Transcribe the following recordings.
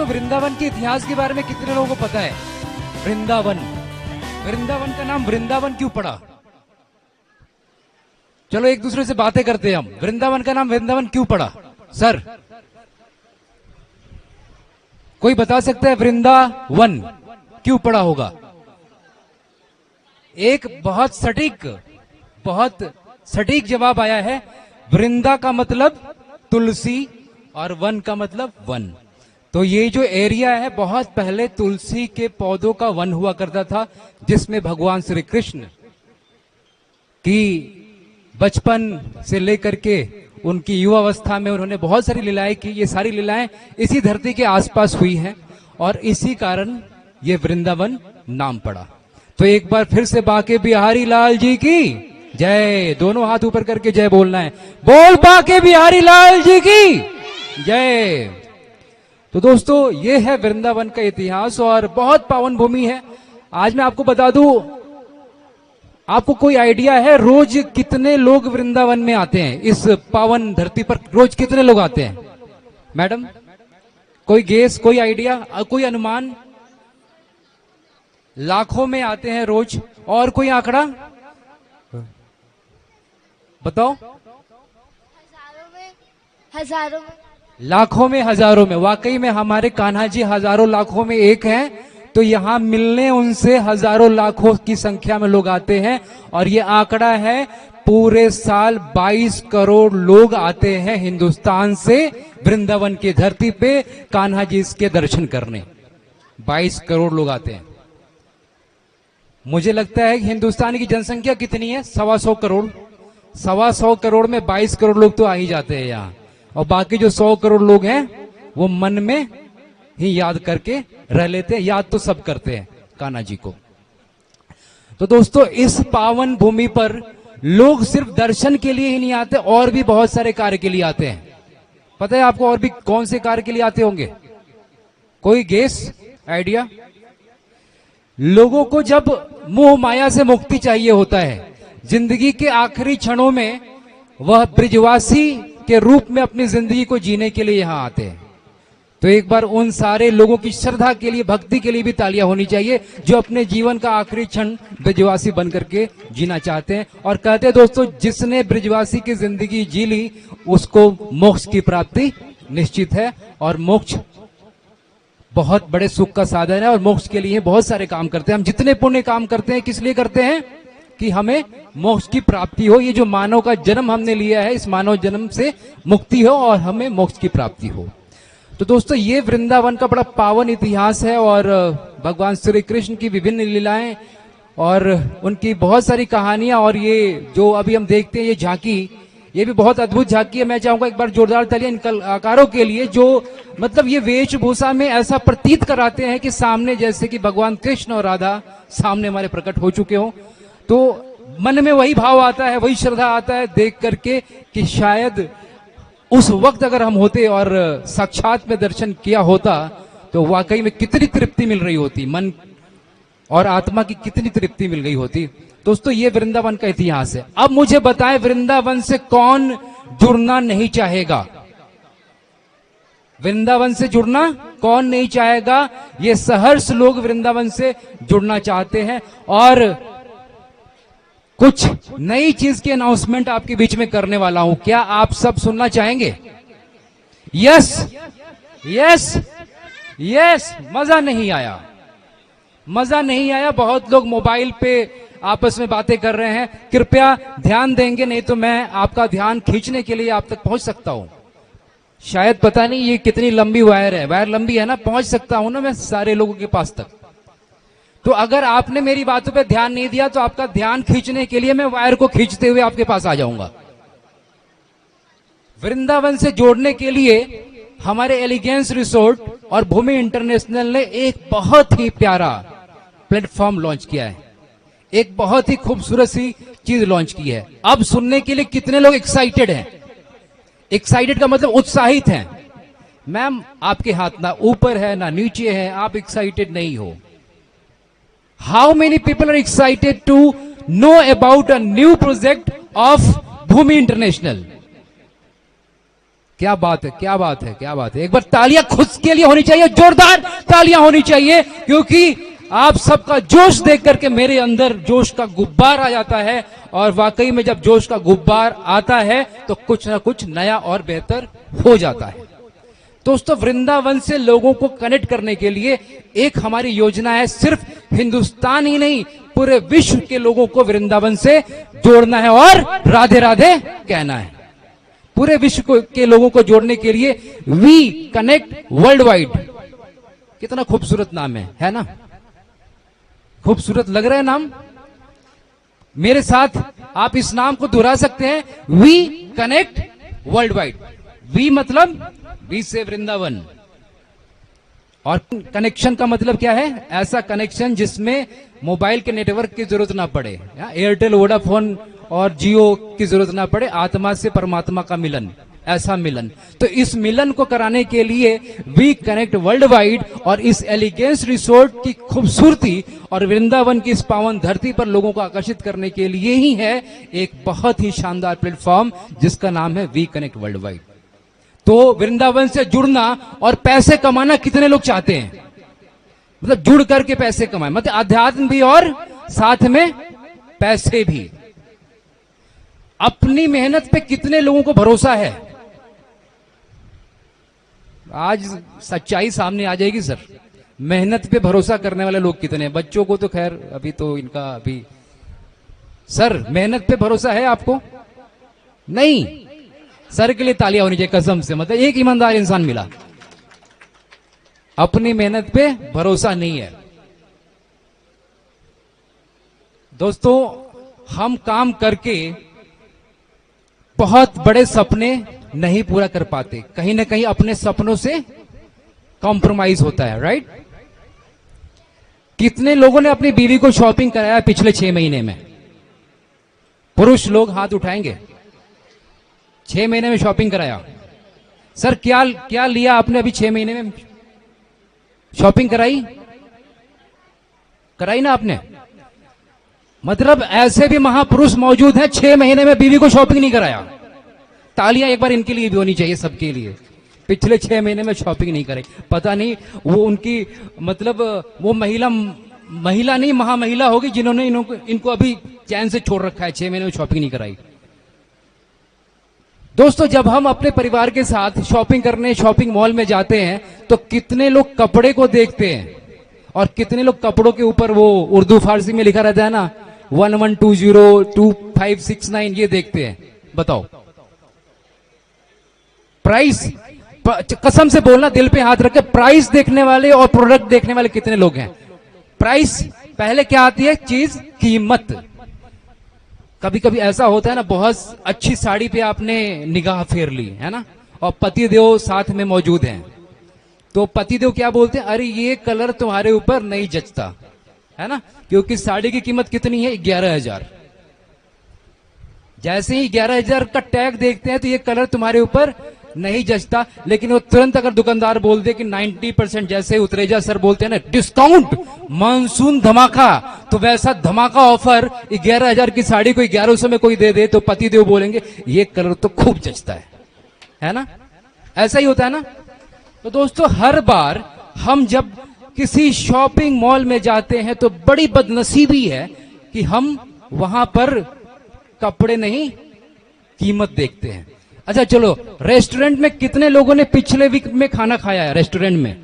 दोस्तों वृंदावन के इतिहास के बारे में कितने लोगों को पता है? वृंदावन, वृंदावन का नाम वृंदावन क्यों पड़ा? चलो एक दूसरे से बातें करते हैं हम। वृंदावन का नाम वृंदावन क्यों पड़ा सर? कोई बता सकता है वृंदावन क्यों पड़ा होगा? एक बहुत सटीक जवाब आया है। वृंदा का मतलब तुलसी और वन का मतलब वन। तो ये जो एरिया है बहुत पहले तुलसी के पौधों का वन हुआ करता था, जिसमें भगवान श्री कृष्ण की बचपन से लेकर के उनकी युवावस्था में उन्होंने बहुत सारी लीलाएं की। ये सारी लीलाएं इसी धरती के आसपास हुई हैं और इसी कारण ये वृंदावन नाम पड़ा। तो एक बार फिर से बाके बिहारी लाल जी की जय। दोनों हाथ ऊपर करके जय बोलना है। बोल बाके बिहारी लाल जी की जय। तो दोस्तों ये है वृंदावन का इतिहास और बहुत पावन भूमि है। आज मैं आपको बता दूं, आपको कोई आइडिया है रोज कितने लोग वृंदावन में आते हैं? इस पावन धरती पर रोज कितने लोग आते हैं मैडम? कोई गेस, कोई आइडिया, कोई अनुमान? लाखों में आते हैं रोज। और कोई आंकड़ा बताओ? हजारों में, लाखों में, हजारों में। वाकई में हमारे कान्हा जी हजारों लाखों में एक हैं। तो यहां मिलने उनसे हजारों लाखों की संख्या में लोग आते हैं और ये आंकड़ा है पूरे साल 22 करोड़ लोग आते हैं हिंदुस्तान से वृंदावन की धरती पे कान्हा जी के दर्शन करने। 22 करोड़ लोग आते हैं। मुझे लगता है कि हिंदुस्तान की जनसंख्या कितनी है? 125 करोड़। 125 करोड़ में 22 करोड़ लोग तो आ ही जाते हैं यहाँ, और बाकी जो 100 करोड़ लोग हैं वो मन में ही याद करके रह लेते हैं। याद तो सब करते हैं कान्हा जी को। तो दोस्तों इस पावन भूमि पर लोग सिर्फ दर्शन के लिए ही नहीं आते, और भी बहुत सारे कार्य के लिए आते हैं। पता है आपको और भी कौन से कार्य के लिए आते होंगे? कोई गेस, आइडिया? लोगों को जब मोह माया से मुक्ति चाहिए होता है, जिंदगी के आखिरी क्षणों में वह ब्रिजवासी के रूप में अपनी जिंदगी को जीने के लिए यहां आते हैं। तो एक बार उन सारे लोगों की श्रद्धा के लिए, भक्ति के लिए भी तालियां होनी चाहिए, जो अपने जीवन का आखिरी क्षण ब्रिजवासी बन करके जीना चाहते हैं। और कहते हैं दोस्तों, जिसने ब्रिजवासी की जिंदगी जी ली उसको मोक्ष की प्राप्ति निश्चित है। और मोक्ष बहुत बड़े सुख का साधन है और मोक्ष के लिए बहुत सारे काम करते हैं। हम जितने पुण्य काम करते हैं किस लिए करते हैं? कि हमें मोक्ष की प्राप्ति हो। ये जो मानव का जन्म हमने लिया है, इस मानव जन्म से मुक्ति हो और हमें मोक्ष की प्राप्ति हो। तो दोस्तों ये वृंदावन का बड़ा पावन इतिहास है और भगवान श्री कृष्ण की विभिन्न लीलाएं और उनकी बहुत सारी कहानियां, और ये जो अभी हम देखते हैं ये झांकी, ये भी बहुत अद्भुत झांकी है। मैं चाहूंगा एक बार जोरदार तालियां इन कलाकारों के लिए, जो मतलब ये वेशभूषा में ऐसा प्रतीत कराते हैं कि सामने जैसे कि भगवान कृष्ण और राधा सामने हमारे प्रकट हो चुके हों। तो मन में वही भाव आता है, वही श्रद्धा आता है देख करके कि शायद उस वक्त अगर हम होते और साक्षात में दर्शन किया होता तो वाकई में कितनी तृप्ति मिल रही होती, मन और आत्मा की कितनी तृप्ति मिल गई होती। दोस्तों ये वृंदावन का इतिहास है। अब मुझे बताएं, वृंदावन से कौन जुड़ना नहीं चाहेगा? वृंदावन से जुड़ना कौन नहीं चाहेगा? ये सहर्ष लोग वृंदावन से जुड़ना चाहते हैं। और कुछ नई चीज की अनाउंसमेंट आपके बीच में करने वाला हूं, क्या आप सब सुनना चाहेंगे? Yes yes yes. मजा नहीं आया, मजा नहीं आया। बहुत लोग मोबाइल पे आपस में बातें कर रहे हैं, कृपया ध्यान देंगे, नहीं तो मैं आपका ध्यान खींचने के लिए आप तक पहुंच सकता हूं। शायद पता नहीं ये कितनी लंबी वायर है, वायर लंबी है ना, पहुंच सकता हूं ना मैं सारे लोगों के पास तक। तो अगर आपने मेरी बातों पे ध्यान नहीं दिया तो आपका ध्यान खींचने के लिए मैं वायर को खींचते हुए आपके पास आ जाऊंगा। वृंदावन से जोड़ने के लिए हमारे एलिगेंस रिसोर्ट और भूमि इंटरनेशनल ने एक बहुत ही प्यारा प्लेटफॉर्म लॉन्च किया है, एक बहुत ही खूबसूरत सी चीज लॉन्च की है। अब सुनने के लिए कितने लोग एक्साइटेड हैं? एक्साइटेड का मतलब उत्साहित हैं। मैम आपके हाथ ना ऊपर है ना नीचे है, आप एक्साइटेड नहीं हो। How many people are excited to know about a new project of Bhumi International? क्या बात है, क्या बात है, क्या बात है। एक बार तालियां खुद के लिए होनी चाहिए, जोरदार तालियां होनी चाहिए, क्योंकि आप सबका जोश देख करके मेरे अंदर जोश का गुब्बार आ जाता है। और वाकई में जब जोश का गुब्बार आता है तो कुछ ना कुछ नया और बेहतर हो जाता है। दोस्तों, वृंदावन से लोगों को कनेक्ट करने के लिए एक हमारी योजना है। सिर्फ हिंदुस्तान ही नहीं, पूरे विश्व के लोगों को वृंदावन से जोड़ना है और राधे राधे कहना है। पूरे विश्व के लोगों को जोड़ने के लिए वी कनेक्ट वर्ल्ड वाइड। कितना खूबसूरत नाम है ना? खूबसूरत लग रहा है नाम। मेरे साथ आप इस नाम को दोहरा सकते हैं, V connect world wide. V मतलब वी से वृंदावन, और कनेक्शन का मतलब क्या है? ऐसा कनेक्शन जिसमें मोबाइल के नेटवर्क की जरूरत ना पड़े, एयरटेल, वोडाफोन और जियो की जरूरत ना पड़े, आत्मा से परमात्मा का मिलन, ऐसा मिलन। तो इस मिलन को कराने के लिए वी कनेक्ट वर्ल्ड वाइड और इस एलिगेंस रिसोर्ट की खूबसूरती और वृंदावन की इस पावन धरती पर लोगों को आकर्षित करने के लिए ही है एक बहुत ही शानदार प्लेटफॉर्म जिसका नाम है वी कनेक्ट वर्ल्ड वाइड। तो वृंदावन से जुड़ना और पैसे कमाना कितने लोग चाहते हैं? मतलब जुड़ करके पैसे कमाए, मतलब आध्यात्म भी और साथ में पैसे भी। अपनी मेहनत पे कितने लोगों को भरोसा है? आज सच्चाई सामने आ जाएगी सर। मेहनत पे भरोसा करने वाले लोग कितने हैं? बच्चों को तो खैर अभी तो इनका अभी। सर, मेहनत पे भरोसा है आपको? नहीं। सर के लिए तालियां होनी चाहिए कसम से, मतलब एक ईमानदार इंसान मिला। अपनी मेहनत पे भरोसा नहीं है। दोस्तों, हम काम करके बहुत बड़े सपने नहीं पूरा कर पाते, कहीं ना कहीं अपने सपनों से कॉम्प्रोमाइज होता है, राइट? कितने लोगों ने अपनी बीवी को शॉपिंग कराया पिछले 6 महीने में? पुरुष लोग हाथ उठाएंगे। 6 महीने में शॉपिंग कराया। सर, क्या क्या लिया आपने अभी 6 महीने में? शॉपिंग कराई ना आपने? मतलब ऐसे भी महापुरुष मौजूद हैं 6 महीने में बीवी को शॉपिंग नहीं कराया। तालियां एक बार इनके लिए भी होनी चाहिए, सबके लिए। पिछले 6 महीने में शॉपिंग नहीं कराई। पता नहीं वो उनकी मतलब वो महिला नहीं महामहिला होगी जिन्होंने इनको अभी चैन से छोड़ रखा है, 6 महीने में शॉपिंग नहीं कराई। दोस्तों, जब हम अपने परिवार के साथ शॉपिंग करने शॉपिंग मॉल में जाते हैं तो कितने लोग कपड़े को देखते हैं और कितने लोग कपड़ों के ऊपर वो उर्दू फारसी में लिखा रहता है ना 11202569 ये देखते हैं। बताओ, प्राइस, कसम से बोलना, दिल पे हाथ रख के, प्राइस देखने वाले और प्रोडक्ट देखने वाले कितने लोग हैं? प्राइस पहले क्या आती है? चीज, कीमत। कभी कभी ऐसा होता है ना, बहुत अच्छी साड़ी पे आपने निगाह फेर ली है ना, और पतिदेव साथ में मौजूद हैं, तो पतिदेव क्या बोलते हैं? अरे ये कलर तुम्हारे ऊपर नहीं जचता, है ना, क्योंकि साड़ी की कीमत कितनी है? 11,000। जैसे ही 11,000 का टैग देखते हैं तो ये कलर तुम्हारे ऊपर नहीं जचता, लेकिन वो तुरंत अगर दुकानदार बोल दे कि 90%, जैसे उतरेजा सर बोलते हैं ना, डिस्काउंट, मानसून धमाका, तो वैसा धमाका ऑफर 11,000 की साड़ी को 1100 में कोई दे दे तो पतिदेव बोलेंगे ये कलर तो खूब जचता है ना? ऐसा ही होता है ना? तो दोस्तों, हर बार हम जब किसी शॉपिंग मॉल में जाते हैं तो बड़ी बदनसीबी है कि हम वहां पर कपड़े नहीं, कीमत देखते हैं। अच्छा चलो, रेस्टोरेंट में कितने लोगों ने पिछले वीक में खाना खाया है? रेस्टोरेंट में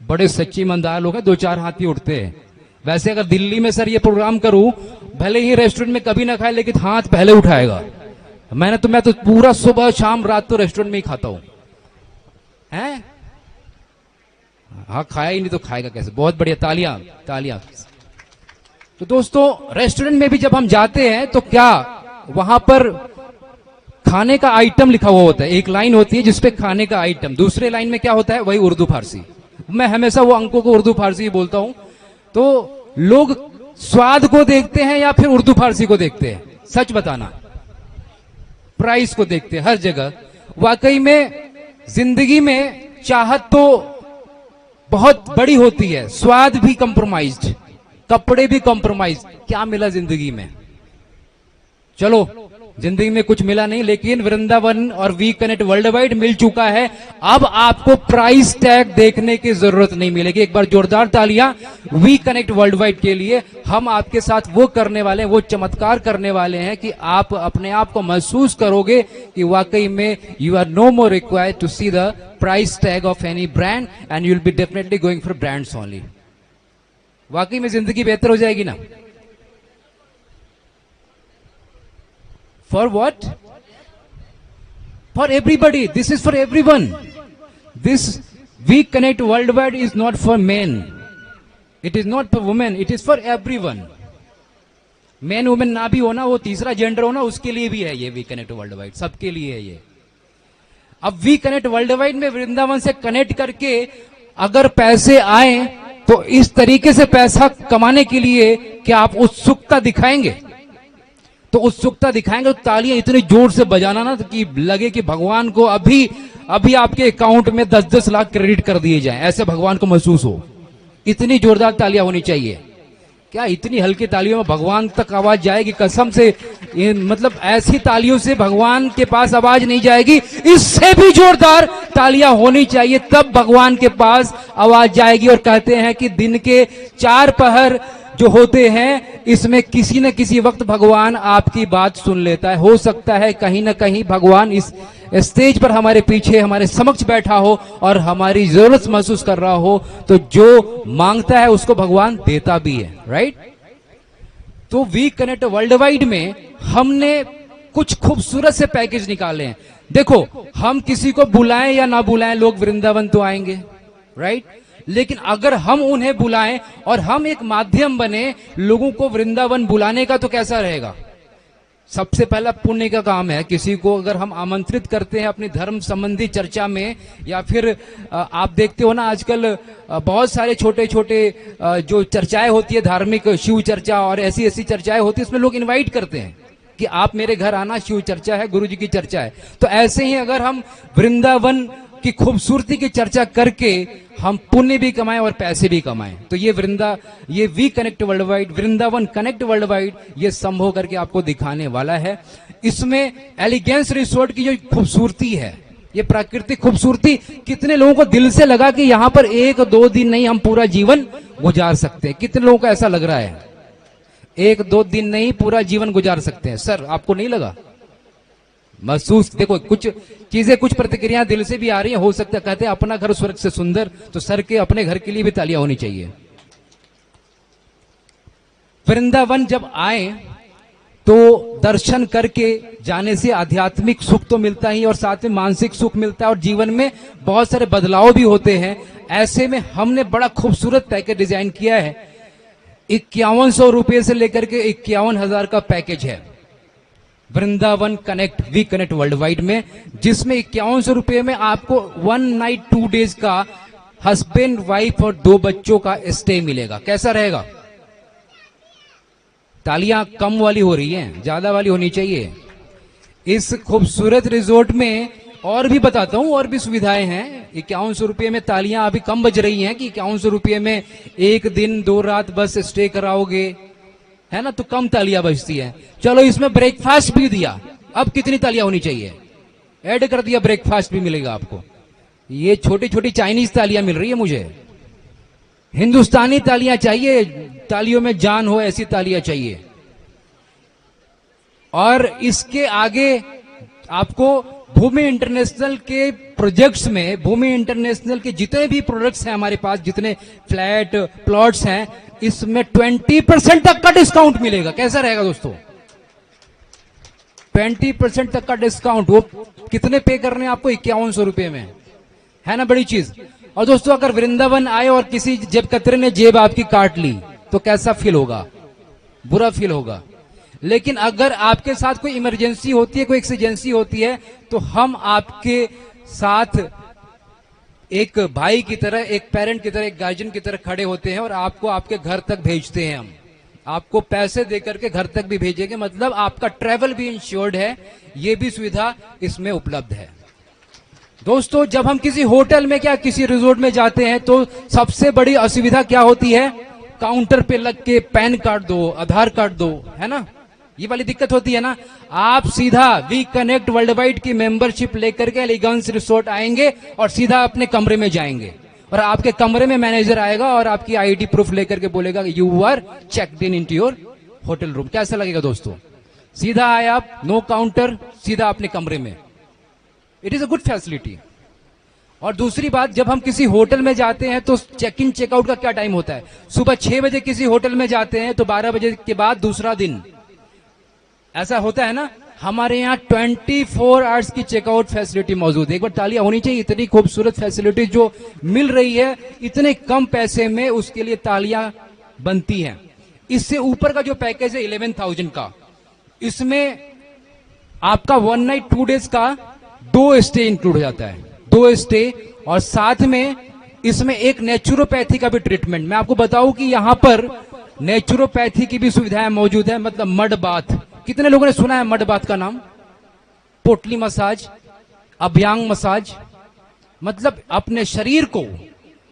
बड़े सच्ची ईमानदार लोग हैं, 2-4 हाथ ही उठते हैं। वैसे अगर दिल्ली में सर ये प्रोग्राम करूं, भले ही रेस्टोरेंट में कभी ना खाए, लेकिन हाथ पहले उठाएगा। मैं तो पूरा सुबह शाम रात तो रेस्टोरेंट में ही खाता हूं। हैं? हाँ, खाया ही नहीं तो खाएगा कैसे? बहुत बढ़िया, तालियां तालियां। तो दोस्तों, रेस्टोरेंट में भी जब हम जाते हैं तो क्या वहां पर खाने का आइटम लिखा हुआ होता है? एक लाइन होती है जिसपे खाने का आइटम, दूसरे लाइन में क्या होता है? वही उर्दू फारसी। मैं हमेशा वो अंकों को उर्दू फारसी ही बोलता हूं। तो लोग स्वाद को देखते हैं या फिर उर्दू फारसी को देखते हैं? सच बताना। प्राइस को देखते हैं हर जगह। वाकई में जिंदगी में चाहत तो बहुत बड़ी होती है, स्वाद भी कॉम्प्रोमाइज्ड, कपड़े भी कॉम्प्रोमाइज। क्या मिला जिंदगी में? चलो, जिंदगी में कुछ मिला नहीं, लेकिन वृंदावन और वी कनेक्ट वर्ल्ड वाइड मिल चुका है। अब आपको प्राइस टैग देखने की जरूरत नहीं मिलेगी। एक बार जोरदार तालियां वी कनेक्ट वर्ल्ड वाइड के लिए। हम आपके साथ वो करने वाले हैं, वो चमत्कार करने वाले हैं कि आप अपने आप को महसूस करोगे कि वाकई में you are no more required to see the price tag of any brand and you will be definitely going for brands only. वाकई में जिंदगी बेहतर हो जाएगी ना। For what? For everybody. This is for everyone. This We Connect Worldwide is not for men. It is not for women. It is for everyone. Man women ना भी होना, वो तीसरा जेंडर होना, उसके लिए भी है ये वी कनेक्ट वर्ल्ड वाइड, सबके लिए है ये। अब वी कनेक्ट वर्ल्ड वाइड में वृंदावन से कनेक्ट करके अगर पैसे आए तो इस तरीके से पैसा कमाने के लिए क्या आप उत्सुकता दिखाएंगे? तो उत्सुकता दिखाएंगे तो तालियां इतनी जोर से बजाना ना कि लगे कि भगवान को अभी अभी आपके अकाउंट में 10-10 लाख क्रेडिट कर दिए जाएं, ऐसे भगवान को महसूस हो। इतनी जोरदार तालियां होनी चाहिए। क्या इतनी हल्की तालियों में भगवान तक आवाज जाएगी? कसम से मतलब ऐसी तालियों से भगवान के पास आवाज नहीं जाएगी। इससे भी जोरदार तालियां होनी चाहिए, तब भगवान के पास आवाज जाएगी। और कहते हैं कि दिन के 4 पहर जो होते हैं, इसमें किसी न किसी वक्त भगवान आपकी बात सुन लेता है। हो सकता है कहीं ना कहीं भगवान इस स्टेज पर हमारे पीछे हमारे समक्ष बैठा हो और हमारी जरूरत महसूस कर रहा हो, तो जो मांगता है उसको भगवान देता भी है, राइट। तो वी कनेक्ट वर्ल्ड वाइड में हमने कुछ खूबसूरत से पैकेज निकाले हैं। देखो, हम किसी को बुलाएं या ना बुलाएं, लोग वृंदावन तो आएंगे, राइट। लेकिन अगर हम उन्हें बुलाएं और हम एक माध्यम बने लोगों को वृंदावन बुलाने का, तो कैसा रहेगा? सबसे पहला पुण्य का काम है। किसी को अगर हम आमंत्रित करते हैं अपनी धर्म संबंधी चर्चा में, या फिर आप देखते हो ना आजकल बहुत सारे छोटे छोटे जो चर्चाएं होती है, धार्मिक शिव चर्चा और ऐसी ऐसी चर्चाएं होती है, इसमें लोग इनवाइट करते हैं कि आप मेरे घर आना, शिव चर्चा है, गुरु जी की चर्चा है। तो ऐसे ही अगर हम वृंदावन की खूबसूरती की चर्चा करके हम पुण्य भी कमाएं और पैसे भी कमाएं, तो ये V connect world wide, Vrindavan connect world wide, ये संभव करके आपको दिखाने वाला है। इसमें एलिगेंस रिसोर्ट की जो खूबसूरती है, ये प्राकृतिक खूबसूरती, कितने लोगों को दिल से लगा कि यहां पर 1-2 दिन नहीं, हम पूरा जीवन गुजार सकते हैं? कितने लोगों को ऐसा लग रहा है 1-2 दिन नहीं पूरा जीवन गुजार सकते हैं? सर, आपको नहीं लगा? महसूस देखो, कुछ चीजें, कुछ प्रतिक्रियाएं दिल से भी आ रही है। हो सकता है कहते हैं अपना घर स्वर्ग से सुंदर, तो सर के अपने घर के लिए भी तालियां होनी चाहिए। वृंदावन जब आए तो दर्शन करके जाने से आध्यात्मिक सुख तो मिलता ही, और साथ में मानसिक सुख मिलता है, और जीवन में बहुत सारे बदलाव भी होते हैं। ऐसे में हमने बड़ा खूबसूरत पैकेज डिजाइन किया है। 5100 रुपये से लेकर के 51,000 का पैकेज है Vrindavan connect, V connect world wide में, जिसमें 5100 रुपये में आपको 1 नाइट 2 डेज का हस्बैंड वाइफ और 2 बच्चों का स्टे मिलेगा। कैसा रहेगा? तालियां कम वाली हो रही हैं, ज्यादा वाली होनी चाहिए। इस खूबसूरत रिजोर्ट में और भी बताता हूं, और भी सुविधाएं हैं। 5100 रुपये में तालियां अभी कम बज रही हैं कि 5100 रुपये में 1 दिन 2 रात बस स्टे कराओगे, है ना, तो कम तालियां बजती है। चलो, इसमें ब्रेकफास्ट भी दिया, अब कितनी तालियां होनी चाहिए? ऐड कर दिया, ब्रेकफास्ट भी मिलेगा आपको। ये छोटी छोटी चाइनीज तालियां मिल रही है मुझे, हिंदुस्तानी तालियां चाहिए, तालियों में जान हो, ऐसी तालियां चाहिए। और इसके आगे आपको भूमि इंटरनेशनल के प्रोजेक्ट्स में, भूमि इंटरनेशनल के जितने भी प्रोडक्ट्स हैं हमारे पास, जितने फ्लैट प्लॉट्स हैं, इसमें 20% तक का डिस्काउंट मिलेगा। कैसा रहेगा दोस्तों? 20% तक का डिस्काउंट। वो कितने पे करने हैं आपको? 5100 रुपये में, है ना, बड़ी चीज। और दोस्तों, अगर वृंदावन आए और किसी जेब कतरे ने जेब आपकी काट ली तो कैसा फील होगा? बुरा फील होगा। लेकिन अगर आपके साथ कोई इमरजेंसी होती है, कोई एक्सीजेंसी होती है, तो हम आपके साथ एक भाई की तरह, एक पेरेंट की तरह, एक गार्जियन की तरह खड़े होते हैं और आपको आपके घर तक भेजते हैं। हम आपको पैसे देकर के घर तक भी भेजेंगे, मतलब आपका ट्रैवल भी इंश्योर्ड है। ये भी सुविधा इसमें उपलब्ध है। दोस्तों, जब हम किसी होटल में, क्या किसी रिजोर्ट में जाते हैं, तो सबसे बड़ी असुविधा क्या होती है? काउंटर पे लग के पैन कार्ड दो, आधार कार्ड दो, है ना, ये वाली दिक्कत होती है ना। आप सीधा वी कनेक्ट वर्ल्ड वाइड की मेंबरशिप लेकर के एलिगेंस रिसोर्ट आएंगे और सीधा अपने कमरे में जाएंगे और आपके कमरे में मैनेजर आएगा और आपकी आईडी प्रूफ लेकर के बोलेगा you are checked in into your hotel room. कैसा लगेगा दोस्तों? सीधा आए आप, नो काउंटर, सीधा अपने कमरे में। It is a good facility. और दूसरी बात, जब हम किसी होटल में जाते हैं तो चेक इन चेकआउट का क्या टाइम होता है? सुबह 6 बजे किसी होटल में जाते हैं तो 12 बजे के बाद दूसरा दिन, ऐसा होता है ना। हमारे यहाँ 24 आवर्स की चेकआउट फैसिलिटी मौजूद है। एक बार तालियां होनी चाहिए, इतनी खूबसूरत फैसिलिटी जो मिल रही है इतने कम पैसे में, उसके लिए तालियां बनती हैं। इससे ऊपर का जो पैकेज है 11,000 का, इसमें आपका 1 नाइट 2 डेज का 2 स्टे इंक्लूड हो जाता है, 2 स्टे, और साथ में इसमें एक नेचुरोपैथी का भी ट्रीटमेंट। मैं आपको बताऊं कि यहां पर नेचुरोपैथी की भी सुविधाएं मौजूद है, मतलब मड बाथ। कितने लोगों ने सुना है मड बाथ का नाम? पोटली मसाज, अभ्यांग मसाज, मतलब अपने शरीर को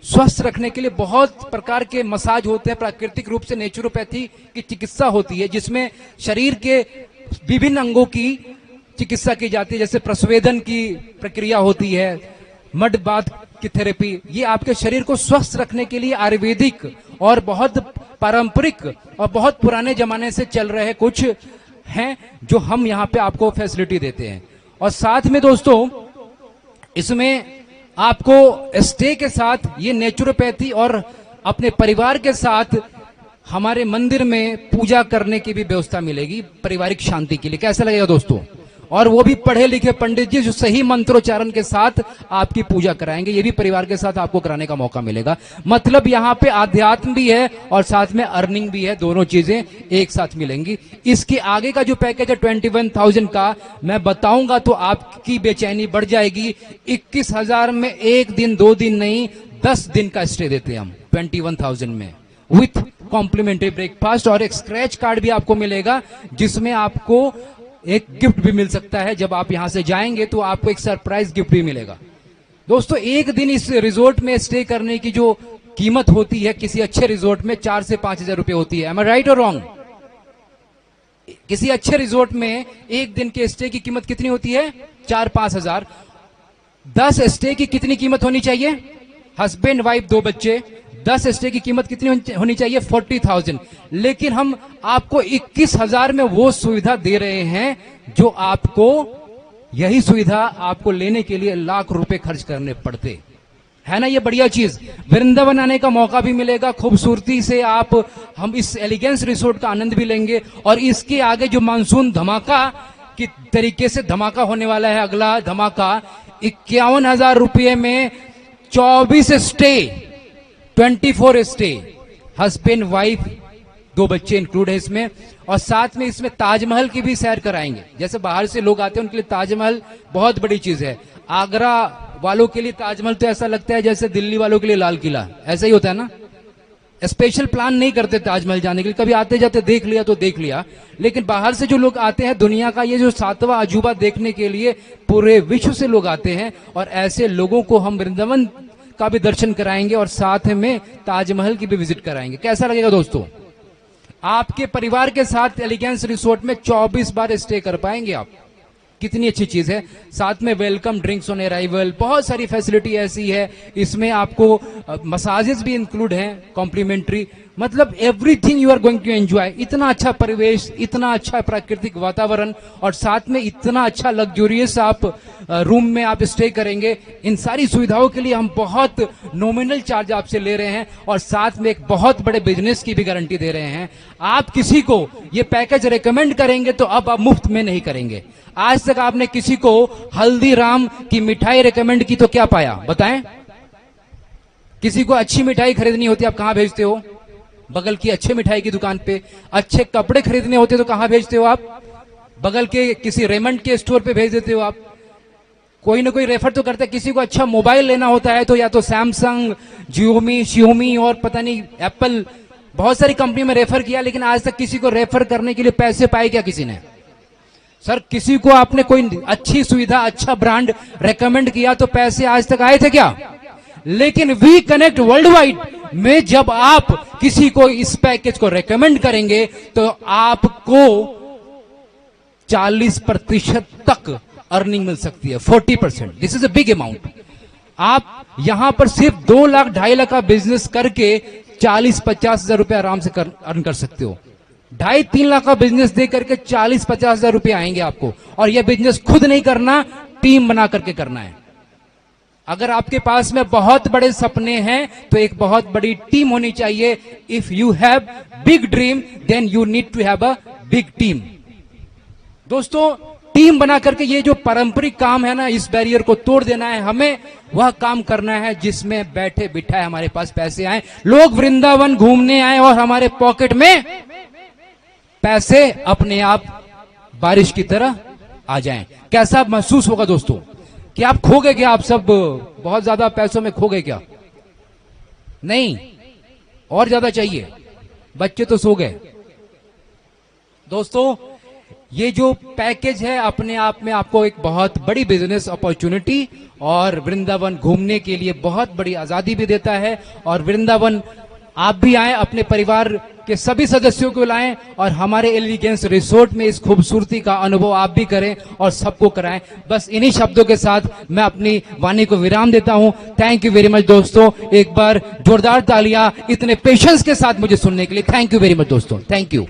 स्वस्थ रखने के लिए बहुत प्रकार के मसाज होते हैं। प्राकृतिक रूप से नेचुरोपैथी की चिकित्सा होती है जिसमें शरीर के विभिन्न अंगों की चिकित्सा की जाती है, जैसे प्रस्वेदन की प्रक्रिया होती है, मड बाथ की थेरेपी। ये आपके शरीर को स्वस्थ रखने के लिए आयुर्वेदिक और बहुत पारंपरिक और बहुत पुराने जमाने से चल रहे कुछ हैं जो हम यहाँ पे आपको फैसिलिटी देते हैं। और साथ में दोस्तों इसमें आपको स्टे के साथ ये नेचुरोपैथी और अपने परिवार के साथ हमारे मंदिर में पूजा करने की भी व्यवस्था मिलेगी पारिवारिक शांति के लिए। कैसा लगेगा दोस्तों? और वो भी पढ़े लिखे पंडित जी जो सही मंत्रोच्चारण के साथ आपकी पूजा कराएंगे। ये भी परिवार के साथ आपको कराने का मौका मिलेगा। मतलब यहाँ पे आध्यात्म भी है और साथ में अर्निंग भी है, दोनों चीजें एक साथ मिलेंगी। इसके आगे का जो पैकेज है 21,000 का, मैं बताऊंगा तो आपकी बेचैनी बढ़ जाएगी। 21,000 में 1 दिन 2 दिन नहीं, 10 दिन का स्टे देते हैं हम 21,000 में, विथ कॉम्प्लीमेंट्री ब्रेकफास्ट। और एक स्क्रैच कार्ड भी आपको मिलेगा जिसमें आपको एक गिफ्ट भी मिल सकता है। जब आप यहां से जाएंगे तो आपको एक सरप्राइज गिफ्ट भी मिलेगा। दोस्तों एक दिन इस रिजॉर्ट में स्टे करने की जो कीमत होती है किसी अच्छे रिजॉर्ट में 4 से 5 हजार रुपए होती है। एम आई राइट और रॉन्ग? किसी अच्छे रिजॉर्ट में एक दिन के स्टे की कीमत कितनी होती है? 4-5 हजार। 10 स्टे की कितनी कीमत होनी चाहिए? हस्बैंड वाइफ 2 बच्चे, 10 स्टे की कीमत कितनी होनी चाहिए? 40,000। लेकिन हम आपको 21,000 में वो सुविधा दे रहे हैं जो आपको, यही सुविधा आपको लेने के लिए लाख रुपए खर्च करने पड़ते है ना। ये बढ़िया चीज, वृंदावन आने का मौका भी मिलेगा। खूबसूरती से हम इस एलिगेंस रिसोर्ट का आनंद भी लेंगे। और इसके आगे जो मानसून धमाका की तरीके से धमाका होने वाला है, अगला धमाका 51,000 रुपये में 24 स्टे, 24 स्टे, हस्बैंड वाइफ 2 बच्चे इंक्लूड है इसमें। और साथ में इसमें ताजमहल की भी सैर कराएंगे। जैसे बाहर से लोग आते हैं उनके लिए ताजमहल बहुत बड़ी चीज है। आगरा वालों के लिए ताजमहल तो ऐसा लगता है जैसे दिल्ली वालों के लिए लाल किला, ऐसा ही होता है ना। स्पेशल प्लान नहीं करते ताजमहल जाने के लिए, कभी आते जाते देख लिया तो देख लिया। लेकिन बाहर से जो लोग आते हैं, दुनिया का ये जो 7वां अजूबा देखने के लिए पूरे विश्व से लोग आते हैं, और ऐसे लोगों को हम वृंदावन का भी दर्शन कराएंगे और साथ में ताजमहल की भी विजिट कराएंगे। कैसा लगेगा दोस्तों? आपके परिवार के साथ एलिगेंस रिसोर्ट में 24 बार स्टे कर पाएंगे आप। कितनी अच्छी चीज है। साथ में वेलकम ड्रिंक्स ऑन अराइवल, बहुत सारी फैसिलिटी ऐसी है। इसमें आपको मसाजेस भी इंक्लूड हैं कॉम्प्लीमेंट्री। मतलब everything you are going to enjoy. इतना अच्छा परिवेश, इतना अच्छा प्राकृतिक वातावरण, और साथ में इतना अच्छा लग्जूरियस आप रूम में आप स्टे करेंगे। इन सारी सुविधाओं के लिए हम बहुत नॉमिनल चार्ज आपसे ले रहे हैं, और साथ में एक बहुत बड़े बिजनेस की भी गारंटी दे रहे हैं। आप किसी को ये पैकेज रेकमेंड करेंगे तो अब आप मुफ्त में नहीं करेंगे। आज तक आपने किसी को हल्दीराम की मिठाई रेकमेंड की तो क्या पाया? बताएं। किसी को अच्छी मिठाई खरीदनी होती है, आप कहां भेजते हो? बगल की अच्छे मिठाई की दुकान पे। अच्छे कपड़े खरीदने होते तो कहां भेजते हो आप? बगल के किसी रेमंड के स्टोर पे भेज देते हो आप। कोई ना कोई रेफर तो करता है। किसी को अच्छा मोबाइल लेना होता है तो या तो सैमसंग, जियोमी, शियोमी और पता नहीं एप्पल, बहुत सारी कंपनी में रेफर किया, लेकिन आज तक किसी को रेफर करने के लिए पैसे पाए क्या किसी ने? सर किसी को आपने कोई अच्छी सुविधा, अच्छा ब्रांड रेकमेंड किया तो पैसे आज तक आए थे क्या? लेकिन वी कनेक्ट वर्ल्ड वाइड में जब आप किसी को इस पैकेज को रेकमेंड करेंगे तो आपको 40% तक अर्निंग मिल सकती है, 40%। This is a big amount. आप यहां पर सिर्फ 2 लाख 2.5 लाख का बिजनेस करके 40-50 हजार रुपए आराम से अर्न कर सकते हो। 2.5-3 लाख का बिजनेस दे करके 40-50 हजार रुपए आएंगे आपको। और यह बिजनेस खुद नहीं करना, टीम बना करके करना है। अगर आपके पास में बहुत बड़े सपने हैं तो एक बहुत बड़ी टीम होनी चाहिए। If you have big dream then you need to have a big team. दोस्तों, टीम बना करके ये जो पारंपरिक काम है ना, इस बैरियर को तोड़ देना है। हमें वह काम करना है जिसमें बैठे बिठाए हमारे पास पैसे आए, लोग वृंदावन घूमने आए और हमारे पॉकेट में पैसे अपने आप बारिश की तरह आ जाएं। कैसा महसूस होगा दोस्तों कि आप खो गए क्या? आप सब बहुत ज्यादा पैसों में खो गए क्या? नहीं, और ज्यादा चाहिए। बच्चे तो सो गए। दोस्तों, ये जो पैकेज है अपने आप में आपको एक बहुत बड़ी बिजनेस अपॉर्चुनिटी और वृंदावन घूमने के लिए बहुत बड़ी आजादी भी देता है। और वृंदावन आप भी आए, अपने परिवार के सभी सदस्यों को लाएं और हमारे एलिगेंस रिसोर्ट में इस खूबसूरती का अनुभव आप भी करें और सबको कराएं। बस इन्हीं शब्दों के साथ मैं अपनी वाणी को विराम देता हूं। थैंक यू वेरी मच दोस्तों। एक बार जोरदार तालियां इतने पेशेंस के साथ मुझे सुनने के लिए। थैंक यू वेरी मच दोस्तों। Thank you.